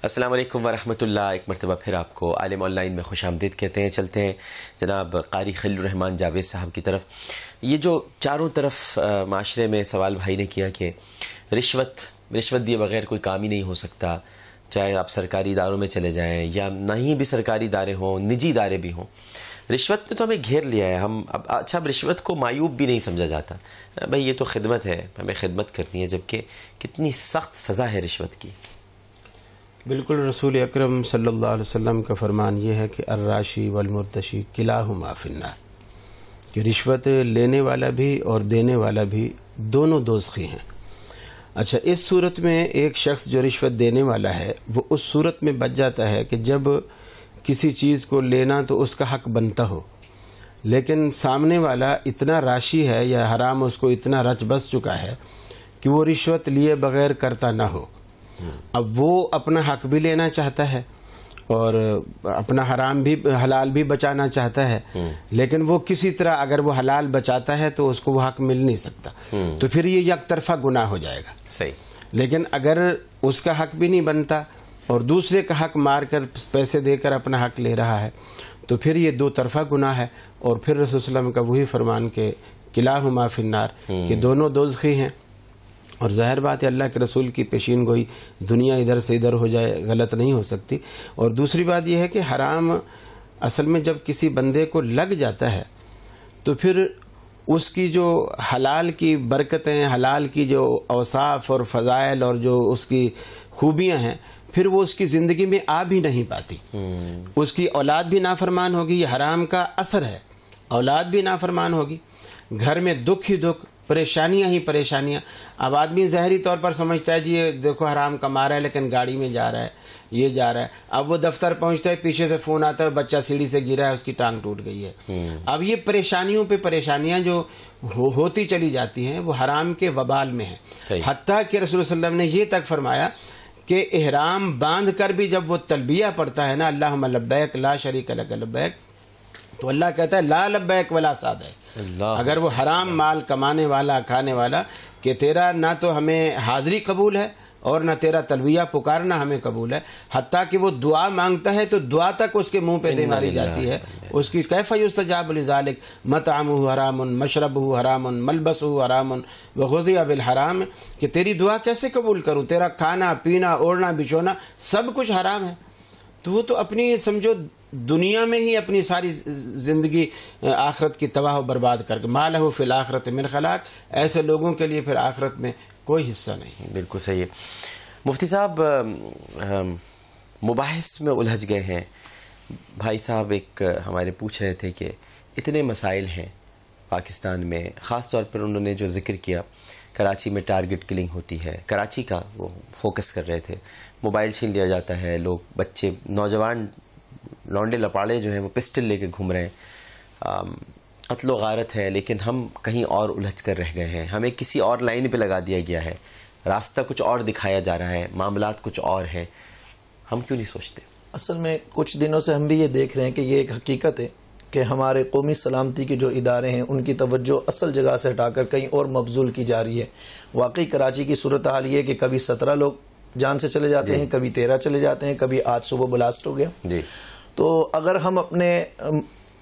السلام علیکم ورحمۃ اللہ. ایک مرتبہ پھر آپ کو عالم آن لائن میں خوش آمدید کہتے ہیں. چلتے ہیں جناب قاری خلیل الرحمان جاوید صاحب کی طرف. یہ جو چاروں طرف معاشرے میں سوال بھائی نے کیا کہ رشوت دیے بغیر کوئی کام ہی نہیں ہو سکتا، چاہے آپ سرکاری اداروں میں چلے جائیں یا نہیں بھی سرکاری ادارے ہوں، نجی ادارے بھی ہوں. رشوت نے تو ہمیں گھیر لیا ہے. ہم اب رشوت کو معیوب بھی نہیں سمجھا جاتا. بھائی یہ تو خدمت ہے، ہمیں خدمت کرنی ہے، جبکہ کتنی سخت سزا ہے رشوت کی. بالکل. رسول اکرم صلی اللہ علیہ وسلم کا فرمان یہ ہے کہ الراشی والمرتشی کلاہما فی النار، کہ رشوت لینے والا بھی اور دینے والا بھی دونوں دوزخی ہیں. اچھا، اس صورت میں ایک شخص جو رشوت دینے والا ہے وہ اس صورت میں بچ جاتا ہے کہ جب کسی چیز کو لینا تو اس کا حق بنتا ہو، لیکن سامنے والا اتنا راشی ہے یا حرام اس کو اتنا رچ بس چکا ہے کہ وہ رشوت لیے بغیر کرتا نہ ہو. اب وہ اپنا حق بھی لینا چاہتا ہے اور اپنا حلال بھی بچانا چاہتا ہے، لیکن وہ کسی طرح اگر وہ حلال بچاتا ہے تو اس کو وہ حق مل نہیں سکتا، تو پھر یہ یک طرفہ گناہ ہو جائے گا. صحیح. لیکن اگر اس کا حق بھی نہیں بنتا اور دوسرے کا حق مار کر پیسے دے کر اپنا حق لے رہا ہے تو پھر یہ دو طرفہ گناہ ہے. اور پھر رسول صلی اللہ علیہ وسلم کا وہی فرمان کہ کلاہما فی النار، کہ دونوں دوزخی ہیں. اور ظاہر بات ہے اللہ کے رسول کی پیشین گوئی دنیا ادھر سے ادھر ہو جائے غلط نہیں ہو سکتی. اور دوسری بات یہ ہے کہ حرام اصل میں جب کسی بندے کو لگ جاتا ہے تو پھر اس کی جو حلال کی برکتیں، حلال کی جو اوصاف اور فضائل اور جو اس کی خوبیاں ہیں پھر وہ اس کی زندگی میں آ بھی نہیں پاتی. اس کی اولاد بھی نافرمان ہوگی. یہ حرام کا اثر ہے، اولاد بھی نافرمان ہوگی، گھر میں دکھ ہی دکھ، پریشانیاں ہی پریشانیاں. اب آدمی ظاہری طور پر سمجھتا ہے جی یہ دیکھو حرام کما رہا ہے، لیکن گاڑی میں جا رہا ہے، یہ جا رہا ہے. اب وہ دفتر پہنچتا ہے، پیچھے سے فون آتا ہے بچہ سیڑھی سے گرا ہے، اس کی ٹانگ ٹوٹ گئی ہے. اب یہ پریشانیوں پہ پریشانیاں جو ہوتی چلی جاتی ہیں وہ حرام کے وبال میں ہیں. حتیٰ کہ رسول صلی اللہ علیہ وسلم نے یہ تک فرمایا کہ احرام باندھ کر بھی جب وہ تلبیہ پڑھتا ہے نا، اللہم لبیک لا شریک لک لبیک، تو اللہ کہتا ہے لا لبیک ولا سعدیک. اگر وہ حرام مال کمانے والا کھانے والا کہ تیرا نہ تو ہمیں حاضری قبول ہے اور نہ تیرا تلبیہ پکارنا ہمیں قبول ہے، حتیٰ کہ وہ دعا مانگتا ہے تو دعا تک اس کے منہ پہ دے ماری جاتی ہے. اس کی کیف یستجاب لذالک مطعمہ حرام مشربہ حرام ملبسہ حرام وغذی بالحرام، کہ تیری دعا کیسے قبول کروں، تیرا کھانا پینا اوڑھنا بچھونا سب کچھ حرام ہے. تو وہ تو اپنی سمجھو دنیا میں ہی اپنی ساری زندگی آخرت کی تباہ و برباد کر کے ما لہ فی الآخرۃ من خلاق، ایسے لوگوں کے لیے پھر آخرت میں کوئی حصہ نہیں. بالکل صحیح ہے. مفتی صاحب مباحث میں الجھ گئے ہیں. بھائی صاحب ایک ہمارے پوچھ رہے تھے کہ اتنے مسائل ہیں پاکستان میں، خاص طور پر انہوں نے جو ذکر کیا کراچی میں ٹارگٹ کلنگ ہوتی ہے، کراچی کا وہ فوکس کر رہے تھے. موبائل چھین لیا جاتا ہے، لوگ بچے نوجوان لونڈے لپاڑے جو ہیں وہ پسٹل لے کے گھوم رہے ہیں. قتل و غارت ہے، لیکن ہم کہیں اور الجھ کر رہ گئے ہیں. ہمیں کسی اور لائن پہ لگا دیا گیا ہے، راستہ کچھ اور دکھایا جا رہا ہے، معاملات کچھ اور ہیں. ہم کیوں نہیں سوچتے؟ اصل میں کچھ دنوں سے ہم بھی یہ دیکھ رہے ہیں کہ یہ ایک حقیقت ہے کہ ہمارے قومی سلامتی کے جو ادارے ہیں ان کی توجہ اصل جگہ سے ہٹا کر کہیں اور مبذول کی جا رہی ہے. واقعی کراچی کی صورتحال یہ ہے کہ کبھی 17 لوگ جان سے چلے جاتے ہیں، کبھی 13 چلے جاتے ہیں، کبھی آج صبح بلاسٹ ہو گیا. تو اگر ہم اپنے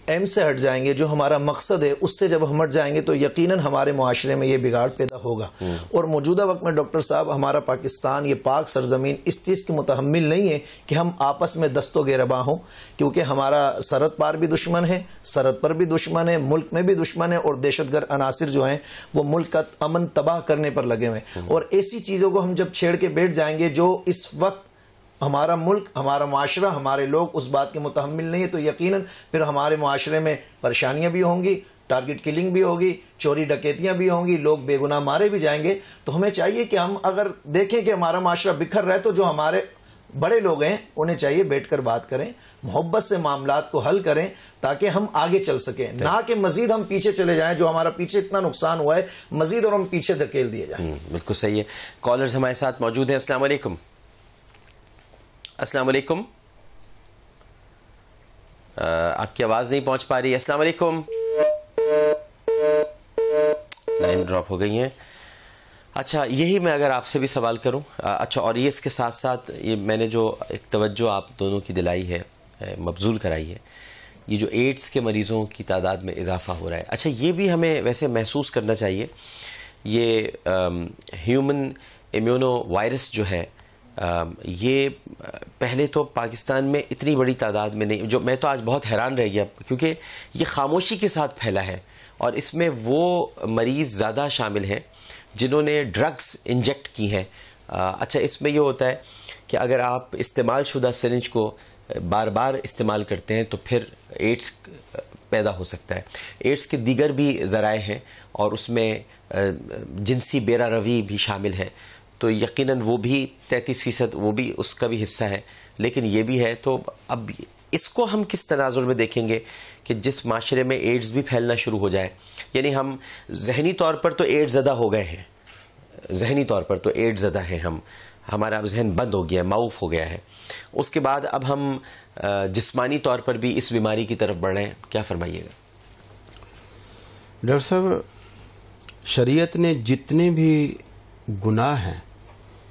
ایم سے ہٹ جائیں گے، جو ہمارا مقصد ہے اس سے جب ہم ہٹ جائیں گے تو یقیناً ہمارے معاشرے میں یہ بگاڑ پیدا ہوگا. اور موجودہ وقت میں ڈاکٹر صاحب ہمارا پاکستان یہ پاک سرزمین اس چیز کی متحمل نہیں ہے کہ ہم آپس میں دست و گریباں ہوں، کیونکہ ہمارا سرحد پار بھی دشمن ہے، سرحد پر بھی دشمن ہے، ملک میں بھی دشمن ہے، اور دہشت گرد عناصر جو ہیں وہ ملک کا امن تباہ کرنے پر لگے ہوئے ہیں. اور ایسی چیزوں کو ہم جب چھیڑ کے بیٹھ جائیں گے جو اس وقت ہمارا ملک، ہمارا معاشرہ، ہمارے لوگ اس بات کے متحمل نہیں ہے، تو یقیناً پھر ہمارے معاشرے میں پریشانیاں بھی ہوں گی، ٹارگٹ کلنگ بھی ہوگی، چوری ڈکیتیاں بھی ہوں گی، لوگ بے گناہ مارے بھی جائیں گے. تو ہمیں چاہیے کہ ہم اگر دیکھیں کہ ہمارا معاشرہ بکھر رہا ہے تو جو ہمارے بڑے لوگ ہیں انہیں چاہیے بیٹھ کر بات کریں، محبت سے معاملات کو حل کریں تاکہ ہم آگے چل سکیں، نہ کہ مزید ہم پیچھے چلے جائیں. جو ہمارا پیچھے اتنا نقصان ہوا ہے مزید اور ہم پیچھے دھکیل دیے جائیں. بالکل صحیح ہے. کالرز ہمارے ساتھ موجود ہیں. السلام علیکم. السلام علیکم. آپ کی آواز نہیں پہنچ پا رہی. السلام علیکم. لائن ڈراپ ہو گئی ہیں. اچھا، یہی میں اگر آپ سے بھی سوال کروں، اچھا، اور یہ اس کے ساتھ ساتھ یہ میں نے جو ایک توجہ آپ دونوں کی دلائی ہے، مبذول کرائی ہے، یہ جو ایڈز کے مریضوں کی تعداد میں اضافہ ہو رہا ہے، اچھا یہ بھی ہمیں ویسے محسوس کرنا چاہیے. یہ ہیومن امیونو وائرس جو ہے، یہ پہلے تو پاکستان میں اتنی بڑی تعداد میں نہیں، جو میں تو آج بہت حیران رہ گیا کیونکہ یہ خاموشی کے ساتھ پھیلا ہے، اور اس میں وہ مریض زیادہ شامل ہیں جنہوں نے ڈرگز انجیکٹ کی ہیں. اچھا، اس میں یہ ہوتا ہے کہ اگر آپ استعمال شدہ سرنج کو بار بار استعمال کرتے ہیں تو پھر ایڈز پیدا ہو سکتا ہے. ایڈز کے دیگر بھی ذرائع ہیں اور اس میں جنسی بیرا روی بھی شامل ہے، تو یقیناً وہ بھی 33% وہ بھی اس کا بھی حصہ ہے، لیکن یہ بھی ہے. تو اب اس کو ہم کس تناظر میں دیکھیں گے کہ جس معاشرے میں ایڈز بھی پھیلنا شروع ہو جائے؟ یعنی ہم ذہنی طور پر تو ایڈز زدہ ہو گئے ہیں، ذہنی طور پر تو ایڈز زدہ ہیں، ہمارا اب ذہن بند ہو گیا ہے، معوف ہو گیا ہے. اس کے بعد اب ہم جسمانی طور پر بھی اس بیماری کی طرف بڑھ رہے ہیں. کیا فرمائیے گا؟ ڈاکٹر صاحب، شریعت نے جتنے بھی گناہ ہیں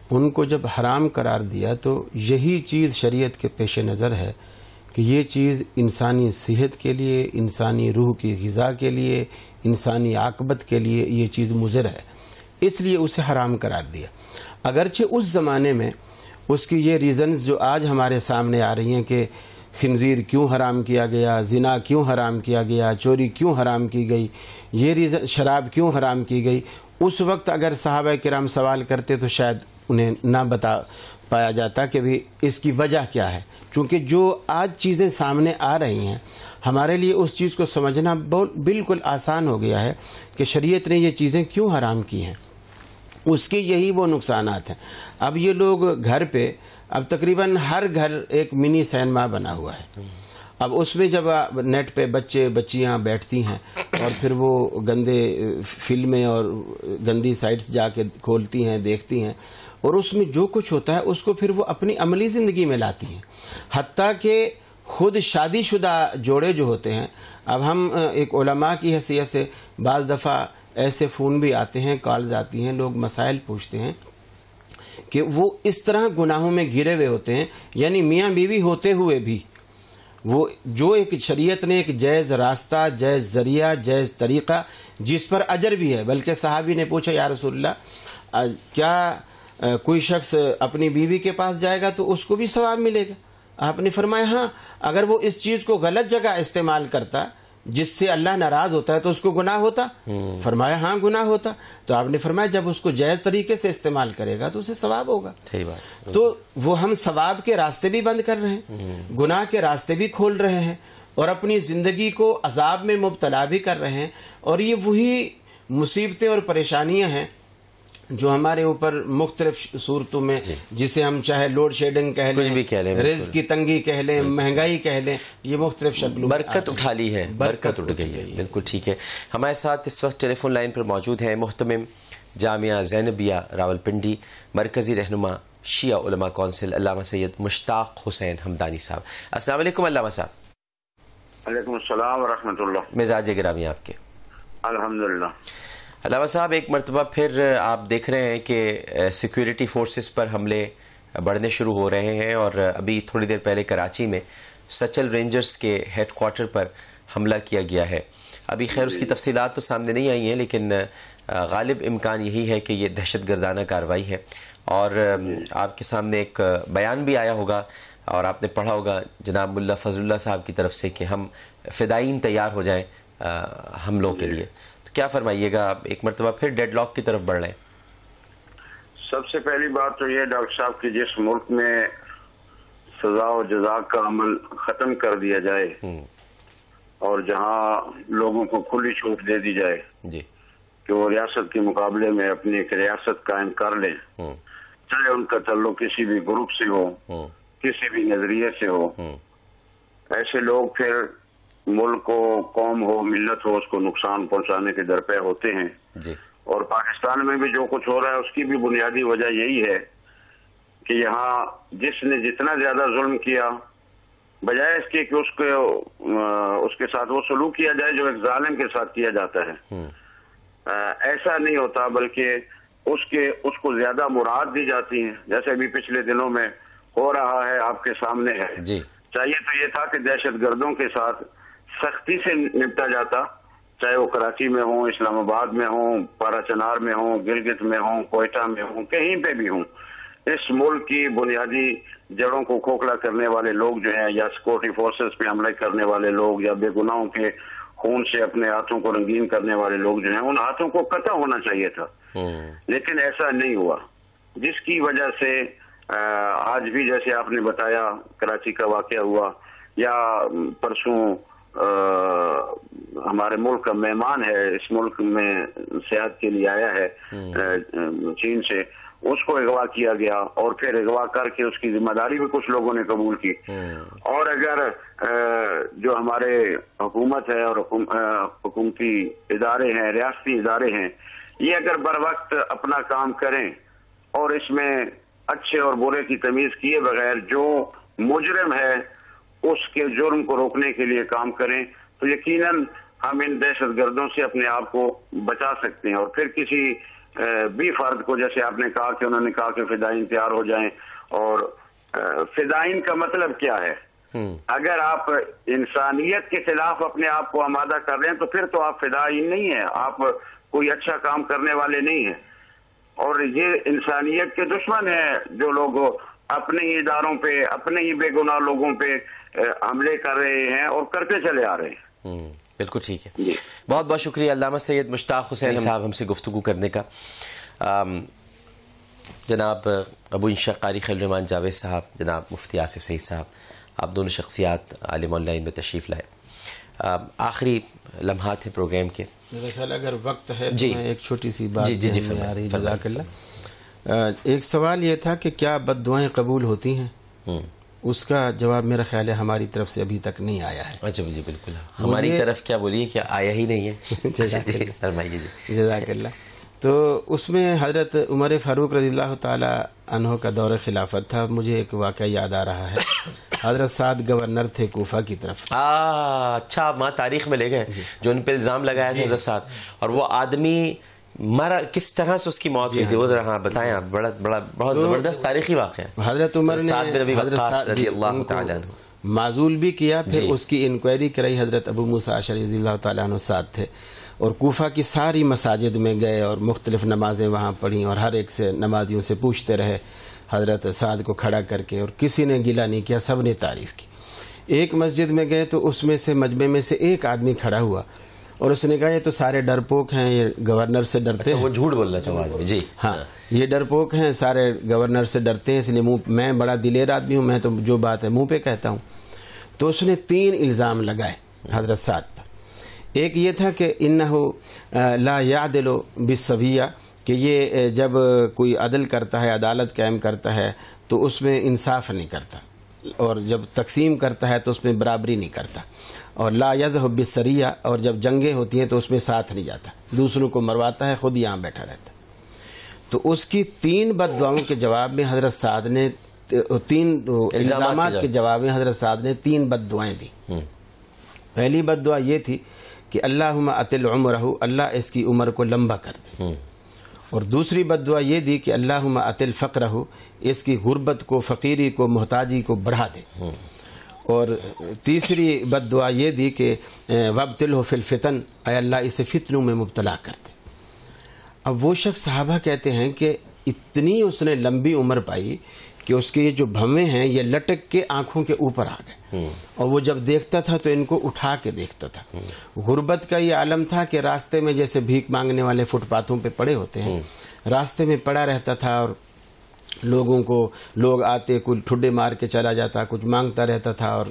ان کو جب حرام قرار دیا تو یہی چیز شریعت کے پیش نظر ہے کہ یہ چیز انسانی صحت کے لیے، انسانی روح کی غذا کے لیے، انسانی عاقبت کے لیے یہ چیز مضر ہے، اس لیے اسے حرام قرار دیا. اگرچہ اس زمانے میں اس کی یہ ریزنز جو آج ہمارے سامنے آ رہی ہیں کہ خنزیر کیوں حرام کیا گیا، زنا کیوں حرام کیا گیا، چوری کیوں حرام کی گئی، یہ ریزن، شراب کیوں حرام کی گئی، اس وقت اگر صحابہ کرام سوال کرتے تو شاید انہیں نہ بتا پایا جاتا کہ بھی اس کی وجہ کیا ہے. چونکہ جو آج چیزیں سامنے آ رہی ہیں ہمارے لیے اس چیز کو سمجھنا بالکل آسان ہو گیا ہے کہ شریعت نے یہ چیزیں کیوں حرام کی ہیں، اس کے یہی وہ نقصانات ہیں. اب یہ لوگ گھر پہ، اب تقریباً ہر گھر ایک منی سینما بنا ہوا ہے. اب اس میں جب نیٹ پہ بچے بچیاں بیٹھتی ہیں اور پھر وہ گندے فلمیں اور گندی سائٹس جا کے کھولتی ہیں، دیکھتی ہیں، اور اس میں جو کچھ ہوتا ہے اس کو پھر وہ اپنی عملی زندگی میں لاتی ہیں. حتیٰ کہ خود شادی شدہ جوڑے جو ہوتے ہیں، اب ہم ایک علماء کی حیثیت سے بعض دفعہ ایسے فون بھی آتے ہیں، کالز آتی ہیں، لوگ مسائل پوچھتے ہیں کہ وہ اس طرح گناہوں میں گرے ہوئے ہوتے ہیں، یعنی میاں بیوی ہوتے ہوئے بھی وہ جو ایک شریعت نے ایک جائز راستہ، جائز ذریعہ، جائز طریقہ جس پر اجر بھی ہے. بلکہ صحابی نے پوچھا، یا رسول اللہ، کیا کوئی شخص اپنی بیوی کے پاس جائے گا تو اس کو بھی ثواب ملے گا؟ آپ نے فرمایا ہاں، اگر وہ اس چیز کو غلط جگہ استعمال کرتا جس سے اللہ ناراض ہوتا ہے تو اس کو گناہ ہوتا؟ فرمایا ہاں گناہ ہوتا. تو آپ نے فرمایا جب اس کو جائز طریقے سے استعمال کرے گا تو اسے ثواب ہوگا. تو وہ ہم ثواب کے راستے بھی بند کر رہے ہیں، گناہ کے راستے بھی کھول رہے ہیں، اور اپنی زندگی کو عذاب میں مبتلا بھی کر رہے ہیں. اور یہ وہی مصیبتیں اور پریشانیاں ہیں جو ہمارے اوپر مختلف صورتوں میں، جسے ہم چاہے لوڈ شیڈنگ کہہ لیں، رزق کی تنگی کہہ لیں، مہنگائی کہہ لیں، یہ مختلف شکلوں برکت اٹھا لی ہے، برکت اٹھ گئی ہے. بالکل ٹھیک ہے. ہمارے ساتھ اس وقت ٹیلی فون لائن پر موجود ہیں محتمم جامعہ زینبیہ راولپنڈی، مرکزی رہنما شیعہ علماء کونسل علامہ سید مشتاق حسین حمدانی صاحب. السلام علیکم علامہ صاحب. وعلیکم السلام ورحمۃ اللہ. مزاج گرامی آپ کے؟ الحمدللہ. علامہ صاحب، ایک مرتبہ پھر آپ دیکھ رہے ہیں کہ سیکیورٹی فورسز پر حملے بڑھنے شروع ہو رہے ہیں، اور ابھی تھوڑی دیر پہلے کراچی میں سچل رینجرز کے ہیڈ کوارٹر پر حملہ کیا گیا ہے. ابھی خیر اس کی تفصیلات تو سامنے نہیں آئی ہیں، لیکن غالب امکان یہی ہے کہ یہ دہشت گردانہ کارروائی ہے. اور آپ کے سامنے ایک بیان بھی آیا ہوگا اور آپ نے پڑھا ہوگا جناب ملا فضل اللہ صاحب کی طرف سے کہ ہم فدائین تیار ہو جائیں حملوں کے لیے. کیا فرمائیے گا؟ آپ ایک مرتبہ پھر ڈیڈ لاک کی طرف بڑھ رہے ہیں. سب سے پہلی بات تو یہ ڈاکٹر صاحب کہ جس ملک میں سزا و جزا کا عمل ختم کر دیا جائے اور جہاں لوگوں کو کھلی چھوٹ دے دی جائے کہ وہ ریاست کے مقابلے میں اپنی ایک ریاست قائم کر لیں، چاہے ان کا تعلق کسی بھی گروپ سے ہو، کسی بھی نظریے سے ہو، ایسے لوگ پھر ملک کو، قوم ہو، ملت ہو، اس کو نقصان پہنچانے کے درپے ہوتے ہیں. اور پاکستان میں بھی جو کچھ ہو رہا ہے اس کی بھی بنیادی وجہ یہی ہے کہ یہاں جس نے جتنا زیادہ ظلم کیا، بجائے اس کے کہ اس کے ساتھ وہ سلوک کیا جائے جو ایک ظالم کے ساتھ کیا جاتا ہے، ایسا نہیں ہوتا، بلکہ اس کو زیادہ مراد دی جاتی ہیں، جیسے ابھی پچھلے دنوں میں ہو رہا ہے، آپ کے سامنے ہے جی۔ چاہیے تو یہ تھا کہ دہشت گردوں کے ساتھ سختی سے نپٹا جاتا، چاہے وہ کراچی میں ہوں، اسلام آباد میں ہوں، پارا چنار میں ہوں، گلگت میں ہوں، کوئٹہ میں ہوں، کہیں پہ بھی ہوں۔ اس ملک کی بنیادی جڑوں کو کھوکھلا کرنے والے لوگ جو ہیں، یا سیکورٹی فورسز پہ حملہ کرنے والے لوگ، یا بے گناہوں کے خون سے اپنے ہاتھوں کو رنگین کرنے والے لوگ جو ہیں، ان ہاتھوں کو قطع ہونا چاہیے تھا، لیکن ایسا نہیں ہوا، جس کی وجہ سے آج بھی جیسے آپ نے بتایا کراچی کا واقعہ ہوا، یا پرسوں ہمارے ملک کا مہمان ہے، اس ملک میں سیاحت کے لیے آیا ہے چین سے، اس کو اغوا کیا گیا، اور پھر اغوا کر کے اس کی ذمہ داری بھی کچھ لوگوں نے قبول کی۔ اور اگر جو ہمارے حکومت ہے اور حکومتی ادارے ہیں، ریاستی ادارے ہیں، یہ اگر بر وقت اپنا کام کریں اور اس میں اچھے اور برے کی تمیز کیے بغیر جو مجرم ہے اس کے جرم کو روکنے کے لیے کام کریں، تو یقیناً ہم ان دہشت گردوں سے اپنے آپ کو بچا سکتے ہیں۔ اور پھر کسی بھی فرد کو، جیسے آپ نے کہا کہ انہوں نے کہا کہ فدائین تیار ہو جائیں، اور فدائین کا مطلب کیا ہے؟ اگر آپ انسانیت کے خلاف اپنے آپ کو آمادہ کر رہے ہیں تو پھر تو آپ فدائین نہیں ہیں، آپ کوئی اچھا کام کرنے والے نہیں ہیں۔ اور یہ انسانیت کے دشمن ہیں جو لوگ اپنے ہی اداروں پہ، اپنے ہی بے گناہ لوگوں پہ حملے کر رہے ہیں اور کرتے چلے آ رہے ہیں۔ بالکل ٹھیک ہے، بہت بہت شکریہ علامہ سید مشتاق حسین صاحب ہم سے گفتگو کرنے کا۔ جناب ابو انشا قاری خلیل الرحمان جاوید صاحب، جناب مفتی آصف سعید صاحب، آپ دونوں شخصیات عالم آن لائن میں تشریف لائے۔ آخری لمحات ہیں پروگرام کے، میرا خیال اگر وقت ہے جی تو میں ایک چھوٹی سی بات فرمائیں۔ آ رہی، جزاک اللہ۔ ایک سوال یہ تھا کہ کیا بد دعائیں قبول ہوتی ہیں؟ اس کا جواب میرا خیال ہے ہماری طرف سے ابھی تک نہیں آیا ہے۔ اچھا جی، بالکل ہماری طرف کیا بولیے، کیا آیا ہی نہیں ہے؟ فرمائیے جی۔ جزاک اللہ۔ تو اس میں حضرت عمر فاروق رضی اللہ تعالی عنہ کا دور خلافت تھا، مجھے ایک واقعہ یاد آ رہا ہے۔ حضرت سعد گورنر تھے کوفہ کی طرف۔ اچھا، آپ وہاں تاریخ میں لے گئے جو ان پہ الزام لگایا تھا حضرت سعد، اور وہ آدمی مرا کس طرح سے، اس کی موت ہوئی تھی، وہ ذرا بتائیں آپ، بہت زبردست تاریخی واقعہ ہے۔ حضرت عمر نے رضی اللہ تعالیٰ عنہ معزول بھی کیا، پھر اس کی انکوائری کرائی۔ حضرت ابو موسیٰ اشعری رضی اللہ تعالیٰ عنہ ساتھ تھے، اور کوفہ کی ساری مساجد میں گئے اور مختلف نمازیں وہاں پڑھیں، اور ہر ایک سے نمازیوں سے پوچھتے رہے حضرت سعد کو کھڑا کر کے، اور کسی نے گلہ نہیں کیا، سب نے تعریف کی۔ ایک مسجد میں گئے تو اس میں سے مجمع میں سے ایک آدمی کھڑا ہوا اور اس نے کہا یہ تو سارے ڈرپوک ہیں، یہ گورنر سے ڈرتے ہیں۔ وہ جھوٹ بول رہا تھا جی، ہاں، یہ ڈرپوک ہیں، سارے گورنر سے ڈرتے ہیں، اس لیے میں بڑا دلیر آدمی ہوں، میں تو جو بات ہے منہ پہ کہتا ہوں۔ تو اس نے 3 الزام لگائے حضرت سعد پر۔ ایک یہ تھا کہ انہو لا یعدل بالسویہ، کہ یہ جب کوئی عدل کرتا ہے، عدالت قائم کرتا ہے تو اس میں انصاف نہیں کرتا، اور جب تقسیم کرتا ہے تو اس میں برابری نہیں کرتا، اور لا یذهب بالسریہ، اور جب جنگیں ہوتی ہیں تو اس میں ساتھ نہیں جاتا، دوسروں کو مرواتا ہے، خود یہاں بیٹھا رہتا ہے۔ تو اس کی 3 بد دعاؤں کے جواب میں حضرت سعد نے 3 الزامات کے جواب میں حضرت سعد نے 3 بد دعائیں دی۔ پہلی بد دعا یہ تھی کہ اللہم اطل عمرہ، اللہ اس کی عمر کو لمبا کر دے، اور دوسری بد دعا یہ دی کہ اللہم اطل فقرہ، اس کی غربت کو، فقیری کو، محتاجی کو بڑھا دے، اور تیسری بد دعا یہ دی کہ وابتلہ فی الفتن، اے اللہ اسے فتنوں میں مبتلا کر دے۔ اب وہ شخص، صحابہ کہتے ہیں کہ اتنی اس نے لمبی عمر پائی کہ اس کے جو بھویں ہیں یہ لٹک کے آنکھوں کے اوپر آ گئے، اور وہ جب دیکھتا تھا تو ان کو اٹھا کے دیکھتا تھا۔ غربت کا یہ عالم تھا کہ راستے میں جیسے بھیک مانگنے والے فٹ پاتھوں پہ پڑے ہوتے ہیں، راستے میں پڑا رہتا تھا، اور لوگوں کو لوگ آتے، کچھ ٹھڈے مار کے چلا جاتا، کچھ مانگتا رہتا تھا، اور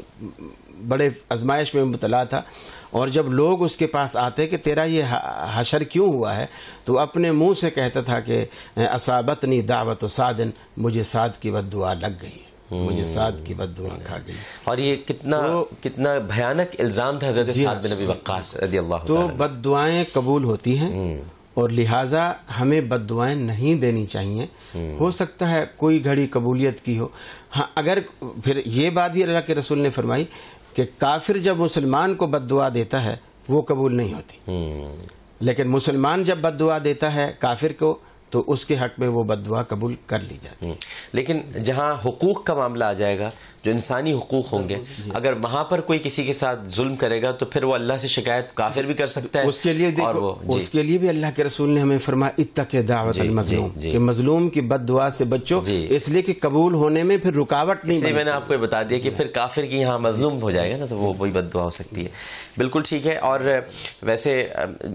بڑے آزمائش میں مبتلا تھا۔ اور جب لوگ اس کے پاس آتے کہ تیرا یہ حشر کیوں ہوا ہے، تو اپنے منہ سے کہتا تھا کہ اصابتنی دعوت سعد، مجھے سعد کی بد دعا لگ گئی، مجھے سعد کی بد دعا کھا گئی۔ اور یہ کتنا بھیانک الزام تھا حضرت سعد بن ابی وقاص رضی اللہ تو تعالیٰ۔ بد دعائیں قبول ہوتی ہیں، اور لہٰذا ہمیں بد دعائیں نہیں دینی چاہیے۔ ہو سکتا ہے کوئی گھڑی قبولیت کی ہو، ہاں، اگر پھر یہ بات بھی اللہ کے رسول نے فرمائی کہ کافر جب مسلمان کو بد دعا دیتا ہے وہ قبول نہیں ہوتی، لیکن مسلمان جب بد دعا دیتا ہے کافر کو تو اس کے حق میں وہ بد دعا قبول کر لی جاتی ہے. لیکن جہاں حقوق کا معاملہ آ جائے گا، جو انسانی حقوق ہوں گے، اگر وہاں پر کوئی کسی کے ساتھ ظلم کرے گا تو پھر وہ اللہ سے شکایت کافر بھی کر سکتا ہے. اس کے لیے دیکھو، اس کے لیے بھی اللہ کے رسول نے ہمیں فرمایا اتق دعوت المظلوم، کہ مظلوم کی بد دعا سے بچو، اس لیے کہ قبول ہونے میں پھر رکاوٹ نہیں بنتی. میں نے آپ کو بتا دیا کہ پھر کافر کی یہاں مظلوم ہو جائے گا نا تو وہ وہی بد دعا ہو سکتی ہے. بالکل ٹھیک ہے. اور ویسے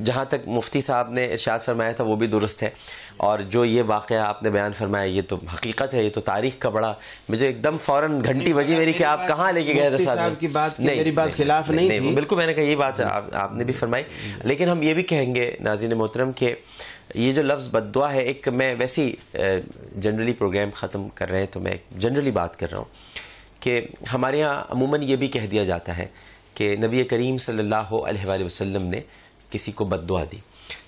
جہاں تک مفتی صاحب نے ارشاد فرمایا تھا وہ بھی درست ہے، اور جو یہ واقعہ آپ نے بیان فرمایا یہ تو حقیقت ہے، یہ تو تاریخ کا بڑا، مجھے ایک دم فوراً گھنٹی بجی میری کہ آپ کہاں لے کے گئے تھے صاحب کی بات کی میری بات خلاف نہیں تھی. بالکل میں نے کہا یہ بات آپ نے بھی فرمائی. لیکن ہم یہ بھی کہیں گے ناظرین محترم کہ یہ جو لفظ بد دعا ہے، ایک میں ویسی جنرلی پروگرام ختم کر رہے ہیں تو میں جنرلی بات کر رہا ہوں کہ ہمارے یہاں عموماً یہ بھی کہہ دیا جاتا ہے کہ نبی کریم صلی اللہ علیہ وآلہ وسلم نے کسی کو بد دعا دی.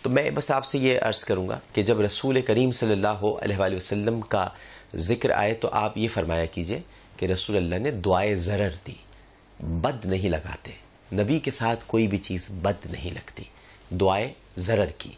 تو میں بس آپ سے یہ عرض کروں گا کہ جب رسول کریم صلی اللہ علیہ وآلہ وسلم کا ذکر آئے تو آپ یہ فرمایا کیجئے کہ رسول اللہ نے دعائے ضرر دی، بد نہیں لگاتے. نبی کے ساتھ کوئی بھی چیز بد نہیں لگتی. دعائے ضرر کی،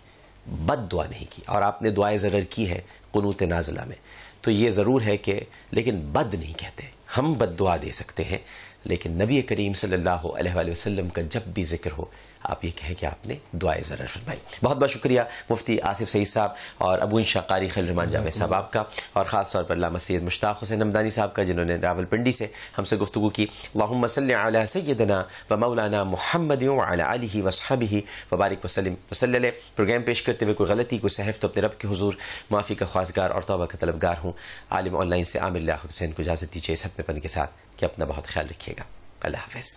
بد دعا نہیں کی. اور آپ نے دعائے ضرر کی ہے قنوت نازلہ میں، تو یہ ضرور ہے کہ لیکن بد نہیں کہتے. ہم بد دعا دے سکتے ہیں لیکن نبی کریم صلی اللہ علیہ وآلہ وسلم کا جب بھی ذکر ہو آپ یہ کہیں کہ آپ نے دعائے ضرر فرمائی. بہت بہت شکریہ مفتی آصف سعید صاحب اور ابو انشا قاری خلیل الرحمان جامع صاحب آپ کا، اور خاص طور پر علامہ سید مشتاق حسین ہمدانی صاحب کا جنہوں نے راولپنڈی سے ہم سے گفتگو کی. اللہم صلی علی سیدنا و مولانا محمد وعلی آلہ وصحبہ وبارک وسلم وصلی علیہ. پروگرام پیش کرتے ہوئے کوئی غلطی کوئی سہو تو اپنے رب کے حضور معافی کا خواستگار اور توبہ کا طلبگار ہوں. عالم آن لائن سے عامر اللہ حسین کو اجازت دیجیے اس اپنے پن کے ساتھ کہ اپنا بہت خیال رکھیے گا. اللہ حافظ.